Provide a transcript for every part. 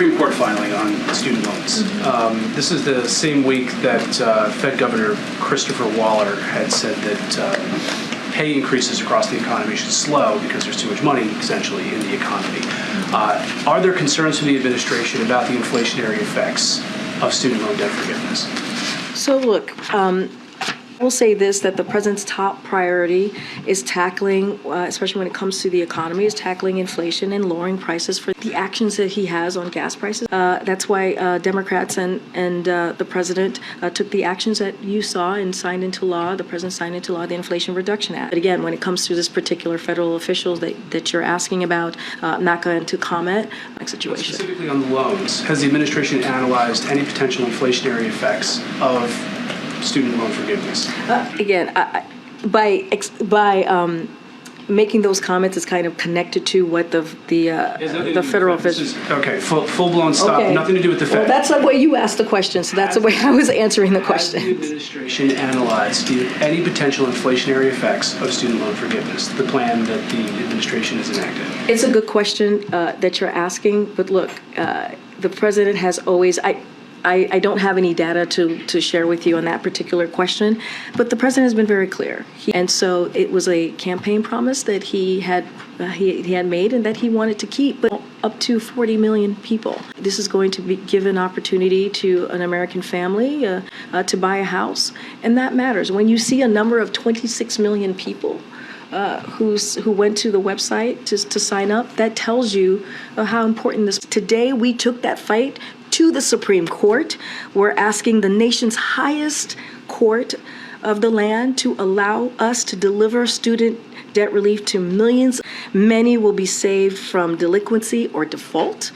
Supreme Court filing on student loans. This is the same week that Fed Governor Christopher Waller had said that pay increases across the economy should slow because there's too much money, essentially, in the economy. Are there concerns from the administration about the inflationary effects of student loan debt forgiveness? So look, I will say this, that the president's top priority is tackling, especially when it comes to the economy, is tackling inflation and lowering prices for the actions that he has on gas prices. That's why Democrats and the president took the actions that you saw and signed into law. The president signed into law the Inflation Reduction Act. But again, when it comes to this particular federal officials that you're asking about, I'm not going to comment on the situation. Specifically on the loans, has the administration analyzed any potential inflationary effects of student loan forgiveness? Again, by making those comments is kind of connected to what the federal officials. Okay, full-blown stop. Okay. Nothing to do with the Fed. Well, that's the way you asked the question, so that's the way I was answering the question. Has the administration analyzed any potential inflationary effects of student loan forgiveness, the plan that the administration has enacted? It's a good question that you're asking, but look, the president has always. I don't have any data to share with you on that particular question, but the president has been very clear. And so it was a campaign promise that he had made and that he wanted to keep, but up to 40 million people. This is going to give an opportunity to an American family to buy a house, and that matters. When you see a number of 26 million people who went to the website to sign up, that tells you how important this. Today we took that fight to the Supreme Court. We're asking the nation's highest court of the land to allow us to deliver student debt relief to millions. Many will be saved from delinquency or default.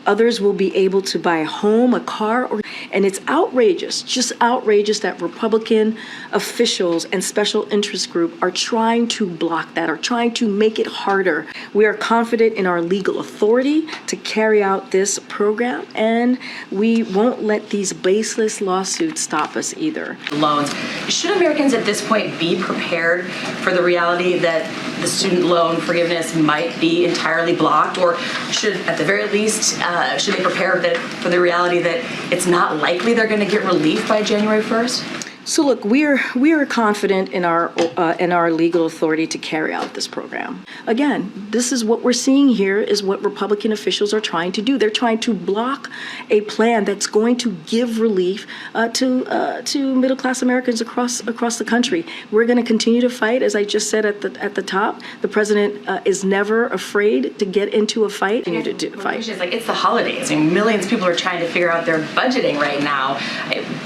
Others will be able to buy a home, a car, and it's outrageous, just outrageous that Republican officials and special interest groups are trying to block that, are trying to make it harder. We are confident in our legal authority to carry out this program, and we won't let these baseless lawsuits stop us either. Loans. Should Americans at this point be prepared for the reality that the student loan forgiveness might be entirely blocked, or should, at the very least, should they prepare for the reality that it's not likely they're going to get relief by January 1st? So look, we are confident in our legal authority to carry out this program. Again, this is what we're seeing here is what Republican officials are trying to do. They're trying to block a plan that's going to give relief to middle-class Americans across the country. We're going to continue to fight, as I just said at the top. The president is never afraid to get into a fight. It's the holidays. I mean, millions of people are trying to figure out their budgeting right now.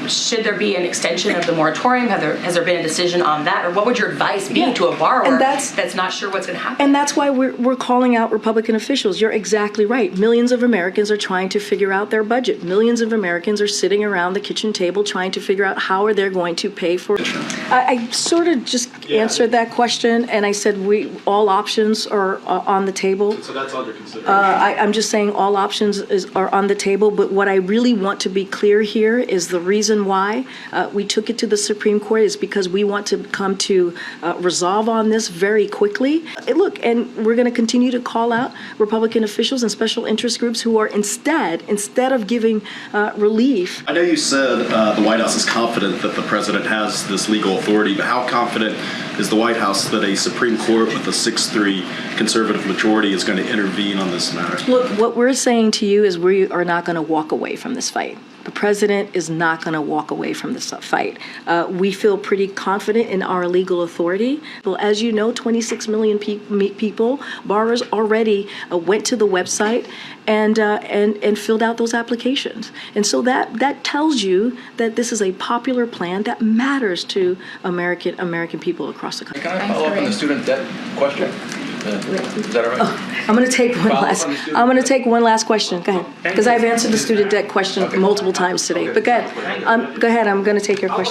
Should there be an extension of the moratorium? Has there been a decision on that? Or what would your advice be to a borrower that's not sure what's going to happen? And that's why we're calling out Republican officials. You're exactly right. Millions of Americans are trying to figure out their budget. Millions of Americans are sitting around the kitchen table trying to figure out how are they going to pay for it. I sort of just answered that question, and I said all options are on the table. So that's under consideration. I'm just saying all options are on the table, but what I really want to be clear here is the reason why we took it to the Supreme Court is because we want to come to resolve on this very quickly. Look, and we're going to continue to call out Republican officials and special interest groups who are instead of giving relief. I know you said the White House is confident that the president has this legal authority, but how confident is the White House that a Supreme Court with a 6-3 conservative majority is going to intervene on this matter? Look, what we're saying to you is we are not going to walk away from this fight. The president is not going to walk away from this fight. We feel pretty confident in our legal authority. Well, as you know, 26 million people, borrowers already went to the website and filled out those applications. And so that tells you that this is a popular plan that matters to American people across the country. Can I follow up on the student debt question? Is that all right? Oh, I'm going to take one last question. Go ahead, because I've answered the student debt question multiple times today. But go ahead. I'm going to take your question.